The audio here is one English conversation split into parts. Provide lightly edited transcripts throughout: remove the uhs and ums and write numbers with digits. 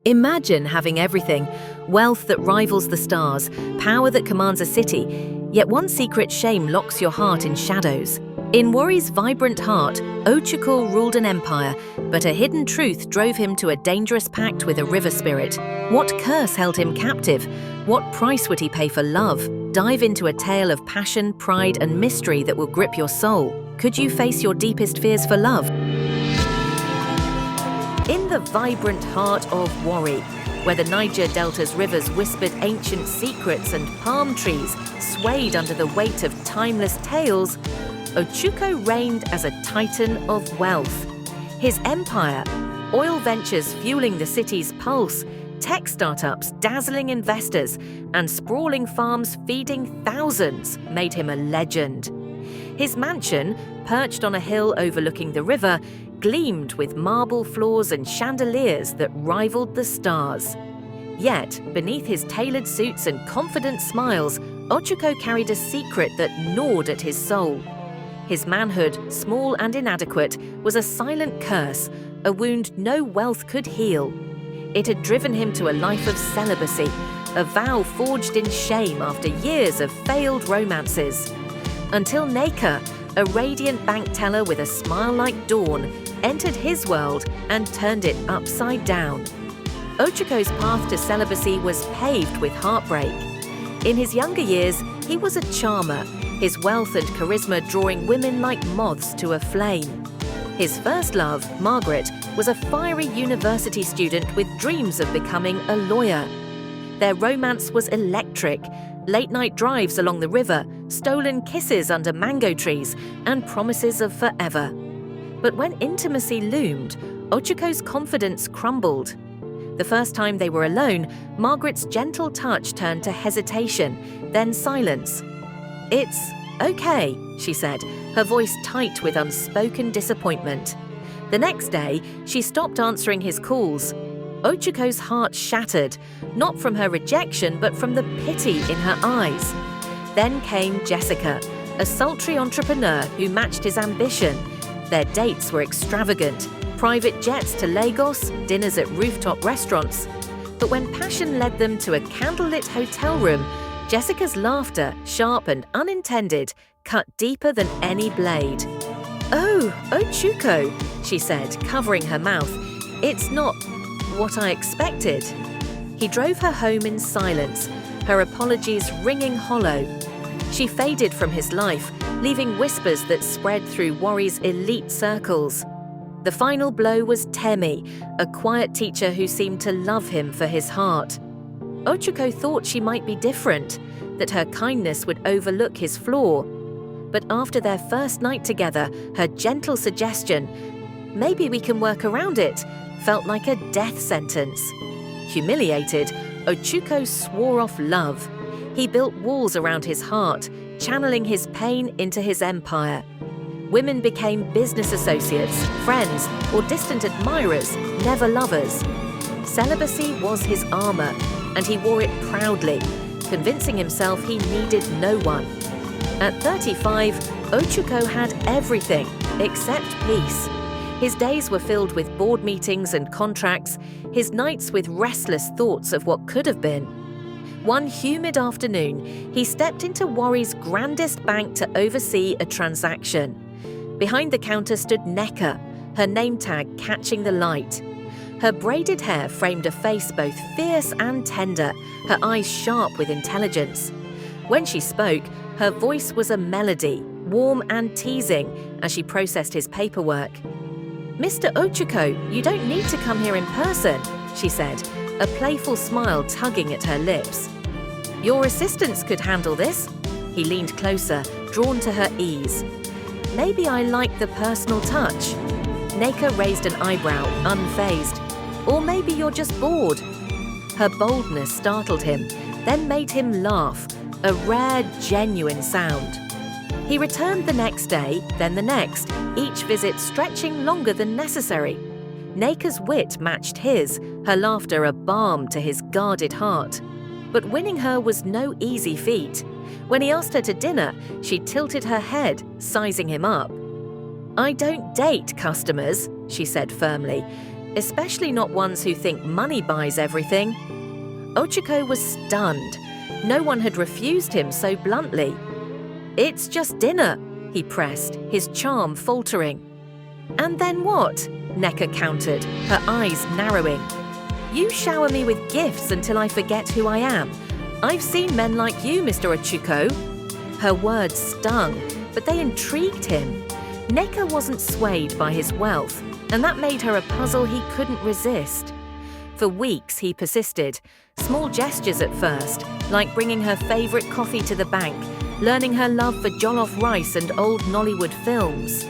Imagine having everything: wealth that rivals the stars, power that commands a city, yet one secret shame locks your heart in shadows. In Warri's vibrant heart, Ochuko ruled an empire, but a hidden truth drove him to a dangerous pact with a river spirit. What curse held him captive? What price would he pay for love? Dive into a tale of passion, pride, and mystery that will grip your soul. Could you face your deepest fears for love? In the vibrant heart of Warri, where the Niger Delta's rivers whispered ancient secrets and palm trees swayed under the weight of timeless tales, Ochuko reigned as a titan of wealth. His empire, oil ventures fueling the city's pulse, tech startups dazzling investors, and sprawling farms feeding thousands made him a legend. His mansion, perched on a hill overlooking the river, gleamed with marble floors and chandeliers that rivaled the stars. Yet, beneath his tailored suits and confident smiles, Ochuko carried a secret that gnawed at his soul. His manhood, small and inadequate, was a silent curse, a wound no wealth could heal. It had driven him to a life of celibacy, a vow forged in shame after years of failed romances. Until Neka, a radiant bank teller with a smile like dawn, entered his world and turned it upside down. Ochuko's path to celibacy was paved with heartbreak. In his younger years, he was a charmer, his wealth and charisma drawing women like moths to a flame. His first love, Margaret, was a fiery university student with dreams of becoming a lawyer. Their romance was electric: late-night drives along the river, stolen kisses under mango trees, and promises of forever. But when intimacy loomed, Ochuko's confidence crumbled. The first time they were alone, Margaret's gentle touch turned to hesitation, then silence. "It's okay," she said, her voice tight with unspoken disappointment. The next day, she stopped answering his calls. Ochuko's heart shattered, not from her rejection, but from the pity in her eyes. Then came Jessica, a sultry entrepreneur who matched his ambition. Their dates were extravagant: private jets to Lagos, dinners at rooftop restaurants. But when passion led them to a candlelit hotel room, Jessica's laughter, sharp and unintended, cut deeper than any blade. "Oh, Ochuko," she said, covering her mouth. "It's not what I expected." He drove her home in silence, her apologies ringing hollow. She faded from his life, leaving whispers that spread through Warri's elite circles. The final blow was Temi, a quiet teacher who seemed to love him for his heart. Ochuko thought she might be different, that her kindness would overlook his flaw. But after their first night together, her gentle suggestion, "Maybe we can work around it," felt like a death sentence. Humiliated, Ochuko swore off love. He built walls around his heart, channeling his pain into his empire. Women became business associates, friends, or distant admirers, never lovers. Celibacy was his armor, and he wore it proudly, convincing himself he needed no one. At 35, Ochuko had everything except peace. His days were filled with board meetings and contracts, his nights with restless thoughts of what could have been. One humid afternoon, he stepped into Warri's grandest bank to oversee a transaction. Behind the counter stood Neka, her name tag catching the light. Her braided hair framed a face both fierce and tender, her eyes sharp with intelligence. When she spoke, her voice was a melody, warm and teasing, as she processed his paperwork. "Mr. Ochuko, you don't need to come here in person," she said, a playful smile tugging at her lips. "Your assistants could handle this." He leaned closer, drawn to her ease. "Maybe I like the personal touch." Neka raised an eyebrow, unfazed. "Or maybe you're just bored." Her boldness startled him, then made him laugh, a rare, genuine sound. He returned the next day, then the next, each visit stretching longer than necessary. Neka's wit matched his, her laughter a balm to his guarded heart. But winning her was no easy feat. When he asked her to dinner, she tilted her head, sizing him up. "I don't date customers," she said firmly. especially not ones who think money buys everything. Ochuko was stunned. No one had refused him so bluntly. "It's just dinner," he pressed, his charm faltering. "And then what?" Neka countered, her eyes narrowing. "You shower me with gifts until I forget who I am. I've seen men like you, Mr. Ochuko." Her words stung, but they intrigued him. Neka wasn't swayed by his wealth, and that made her a puzzle he couldn't resist. For weeks he persisted, small gestures at first, like bringing her favourite coffee to the bank, learning her love for jollof rice and old Nollywood films.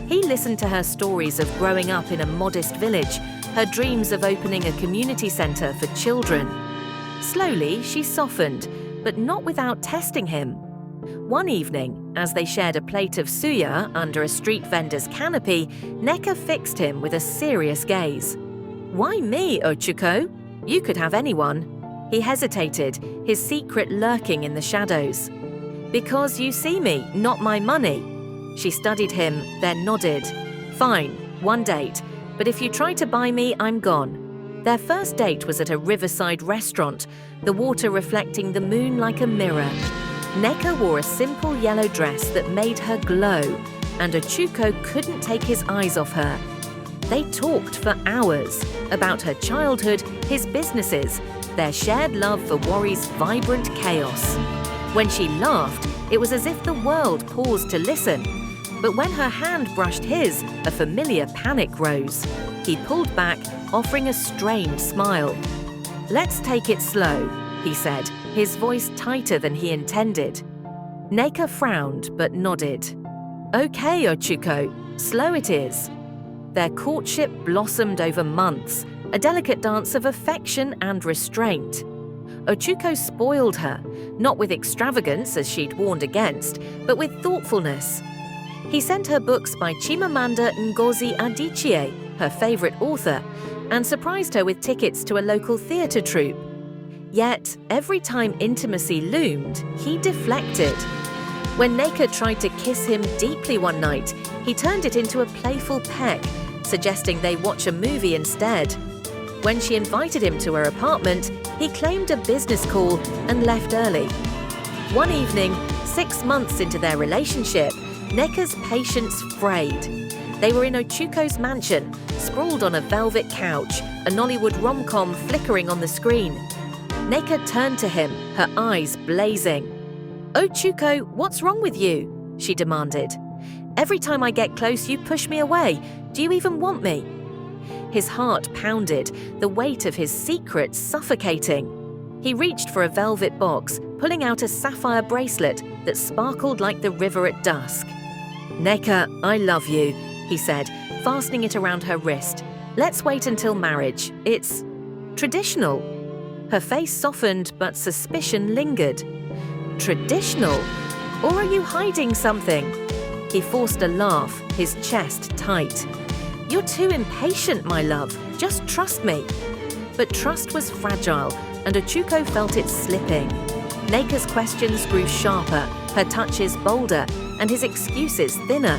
He listened to her stories of growing up in a modest village, her dreams of opening a community centre for children. Slowly, she softened, but not without testing him. One evening, as they shared a plate of suya under a street vendor's canopy, Neka fixed him with a serious gaze. "Why me, Ochuko? You could have anyone." He hesitated, his secret lurking in the shadows. "Because you see me, not my money." She studied him, then nodded. "Fine, one date, but if you try to buy me, I'm gone." Their first date was at a riverside restaurant, the water reflecting the moon like a mirror. Neka wore a simple yellow dress that made her glow, and Ochuko couldn't take his eyes off her. They talked for hours about her childhood, his businesses, their shared love for Warri's vibrant chaos. When she laughed, it was as if the world paused to listen. But when her hand brushed his, a familiar panic rose. He pulled back, offering a strained smile. "Let's take it slow," he said, his voice tighter than he intended. Neka frowned but nodded. "Okay, Ochuko, slow it is." Their courtship blossomed over months, a delicate dance of affection and restraint. Ochuko spoiled her, not with extravagance as she'd warned against, but with thoughtfulness. He sent her books by Chimamanda Ngozi Adichie, her favourite author, and surprised her with tickets to a local theatre troupe. Yet, every time intimacy loomed, he deflected. When Neka tried to kiss him deeply one night, he turned it into a playful peck, suggesting they watch a movie instead. When she invited him to her apartment, he claimed a business call and left early. One evening, 6 months into their relationship, Neka's patience frayed. They were in Ochuko's mansion, sprawled on a velvet couch, a Nollywood rom-com flickering on the screen. Neka turned to him, her eyes blazing. "Ochuko, what's wrong with you?" she demanded. "Every time I get close, you push me away. Do you even want me?" His heart pounded, the weight of his secret suffocating. He reached for a velvet box, pulling out a sapphire bracelet that sparkled like the river at dusk. "Neka, I love you," he said, fastening it around her wrist. "Let's wait until marriage. It's traditional." Her face softened, but suspicion lingered. "Traditional? Or are you hiding something?" He forced a laugh, his chest tight. "You're too impatient, my love. Just trust me." But trust was fragile, and Ochuko felt it slipping. Neka's questions grew sharper, her touches bolder, and his excuses thinner.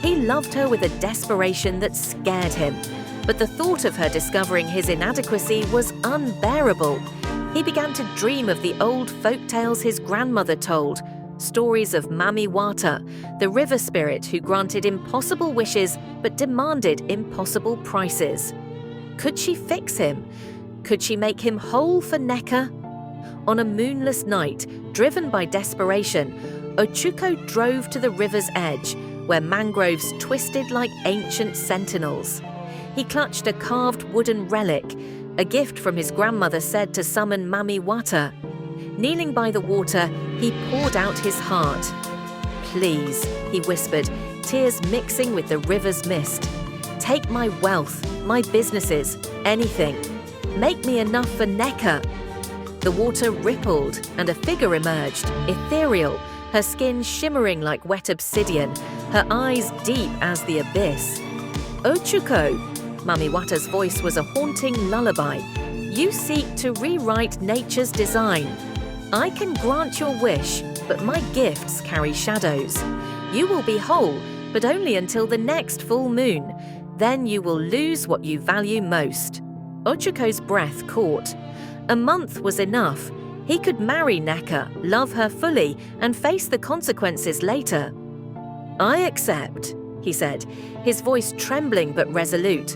He loved her with a desperation that scared him, but the thought of her discovering his inadequacy was unbearable. He began to dream of the old folk tales his grandmother told, stories of Mami, the river spirit who granted impossible wishes but demanded impossible prices. Could she fix him? Could she make him whole for Neka? On a moonless night, driven by desperation, Ochuko drove to the river's edge, where mangroves twisted like ancient sentinels. He clutched a carved wooden relic, a gift from his grandmother said to summon Mami. Kneeling by the water, he poured out his heart. "Please," he whispered, tears mixing with the river's mist. "Take my wealth, my businesses, anything. Make me enough for Neka." The water rippled and a figure emerged, ethereal, her skin shimmering like wet obsidian, her eyes deep as the abyss. "Ochuko," Mami voice was a haunting lullaby. "You seek to rewrite nature's design. I can grant your wish, but my gifts carry shadows. You will be whole, but only until the next full moon. Then you will lose what you value most. Ochuko's breath caught. A month was enough. He could marry Neka, love her fully, and face the consequences later. "I accept," he said, his voice trembling but resolute.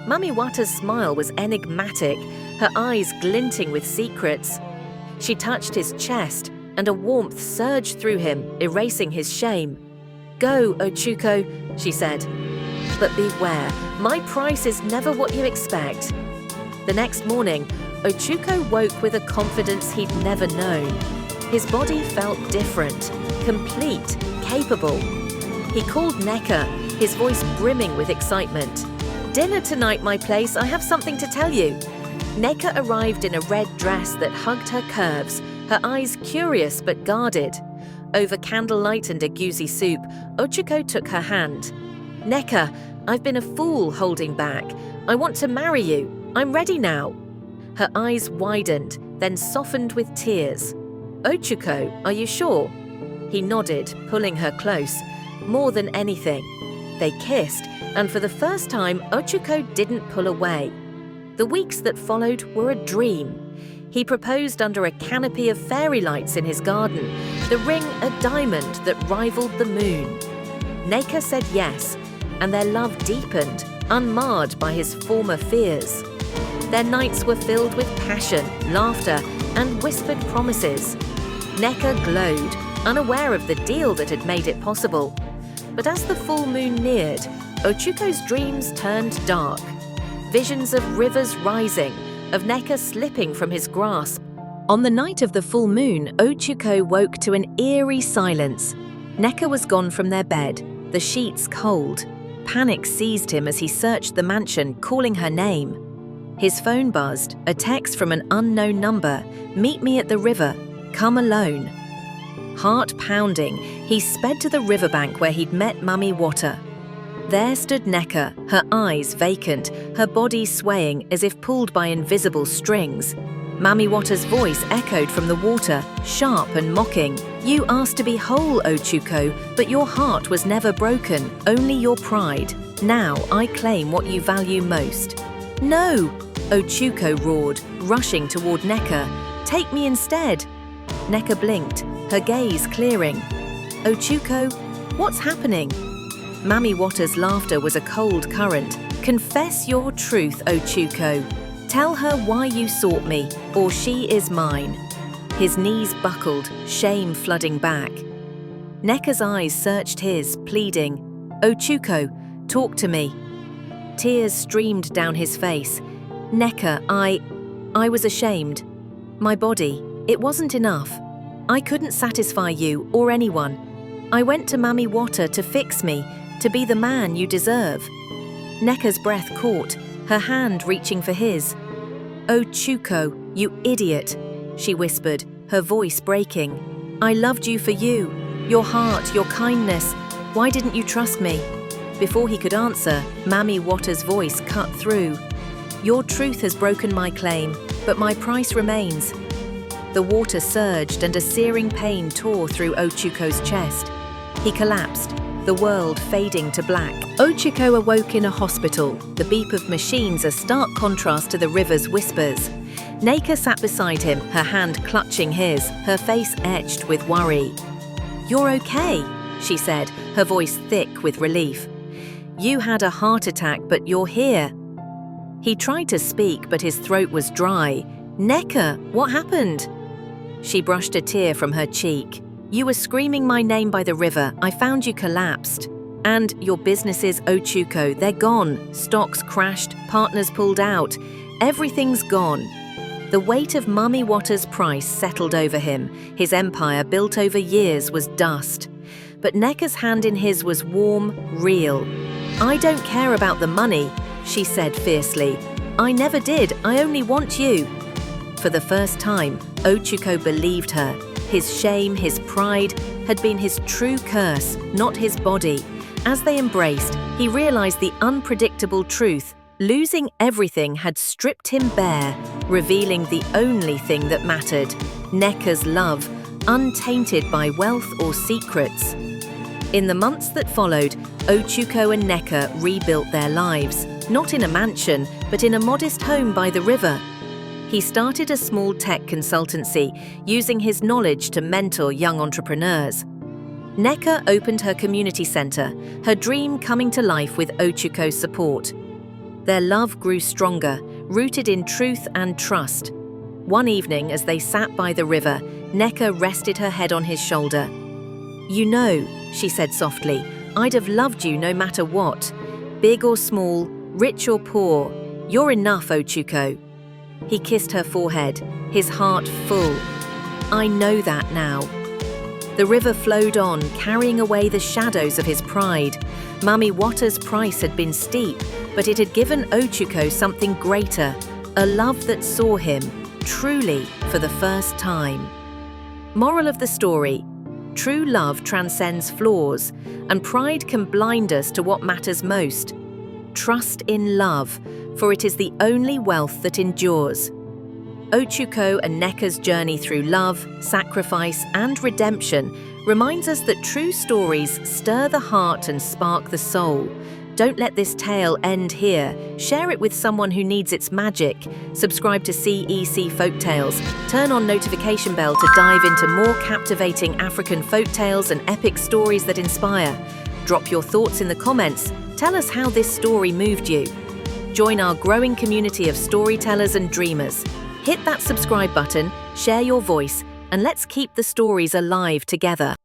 Mami Wata's smile was enigmatic, her eyes glinting with secrets. She touched his chest, and a warmth surged through him, erasing his shame. "Go, Ochuko," she said. "But beware, my price is never what you expect." The next morning, Ochuko woke with a confidence he'd never known. His body felt different, complete, capable. He called Neka, his voice brimming with excitement. "Dinner tonight, my place, I have something to tell you." Neka arrived in a red dress that hugged her curves, her eyes curious but guarded. Over candlelight and egusi soup, Ochuko took her hand. "Neka, I've been a fool holding back. I want to marry you. I'm ready now." Her eyes widened, then softened with tears. "Ochuko, are you sure?" He nodded, pulling her close. More than anything. They kissed, and for the first time, Ochuko didn't pull away. The weeks that followed were a dream. He proposed under a canopy of fairy lights in his garden, the ring a diamond that rivaled the moon. Neka said yes, and their love deepened, unmarred by his former fears. Their nights were filled with passion, laughter, and whispered promises. Neka glowed, unaware of the deal that had made it possible. But as the full moon neared, Ochuko's dreams turned dark. Visions of rivers rising, of Neka slipping from his grasp. On the night of the full moon, Ochuko woke to an eerie silence. Neka was gone from their bed, the sheets cold. Panic seized him as he searched the mansion, calling her name. His phone buzzed, a text from an unknown number. "Meet me at the river. Come alone." Heart pounding, he sped to the riverbank where he'd met Mami Wata. There stood Neka, her eyes vacant, her body swaying as if pulled by invisible strings. Mami Wata's voice echoed from the water, sharp and mocking. "You asked to be whole, Ochuko, but your heart was never broken, only your pride. Now I claim what you value most." "No!" Ochuko roared, rushing toward Neka. "Take me instead." Neka blinked, her gaze clearing. "Ochuko, what's happening?" Mami Wata's laughter was a cold current. "Confess your truth, Ochuko. Tell her why you sought me, or she is mine." His knees buckled, shame flooding back. Neka's eyes searched his, pleading, "Ochuko, talk to me." Tears streamed down his face. "Neka, I was ashamed. My body, it wasn't enough. I couldn't satisfy you or anyone. I went to Mami Wata to fix me, to be the man you deserve." Neka's breath caught, her hand reaching for his. "Ochuko, you idiot," she whispered, her voice breaking. "I loved you for you, your heart, your kindness. Why didn't you trust me?" Before he could answer, Mami Wata's voice cut through. "Your truth has broken my claim, but my price remains." The water surged and a searing pain tore through Ochuko's chest. He collapsed, the world fading to black. Ochuko awoke in a hospital, the beep of machines a stark contrast to the river's whispers. Neka sat beside him, her hand clutching his, her face etched with worry. "You're okay," she said, her voice thick with relief. "You had a heart attack, but you're here." He tried to speak, but his throat was dry. "Neka, what happened?" She brushed a tear from her cheek. "You were screaming my name by the river. I found you collapsed. And your businesses, Ochuko, they're gone. Stocks crashed, partners pulled out. Everything's gone." The weight of Mami Wata's price settled over him. His empire, built over years, was dust. But Neka's hand in his was warm, real. "I don't care about the money," she said fiercely. "I never did. I only want you." For the first time, Ochuko believed her. His shame, his pride, had been his true curse, not his body. As they embraced, he realized the unpredictable truth. Losing everything had stripped him bare, revealing the only thing that mattered, Neka's love, untainted by wealth or secrets. In the months that followed, Ochuko and Neka rebuilt their lives, not in a mansion, but in a modest home by the river. He started a small tech consultancy, using his knowledge to mentor young entrepreneurs. Neka opened her community center, her dream coming to life with Ochuko's support. Their love grew stronger, rooted in truth and trust. One evening, as they sat by the river, Neka rested her head on his shoulder. "You know," she said softly, "I'd have loved you no matter what. Big or small, rich or poor, you're enough, Ochuko." He kissed her forehead, his heart full. "I know that now." The river flowed on, carrying away the shadows of his pride. Mami Wata's price had been steep, but it had given Ochuko something greater, a love that saw him, truly, for the first time. Moral of the story: true love transcends flaws, and pride can blind us to what matters most. Trust in love, for it is the only wealth that endures. Ochuko and Neka's journey through love, sacrifice, and redemption reminds us that true stories stir the heart and spark the soul. Don't let this tale end here. Share it with someone who needs its magic. Subscribe to cee-c Folktales. Turn on notification bell to dive into more captivating African folktales and epic stories that inspire. Drop your thoughts in the comments. Tell us how this story moved you. Join our growing community of storytellers and dreamers. Hit that subscribe button, share your voice, and let's keep the stories alive together.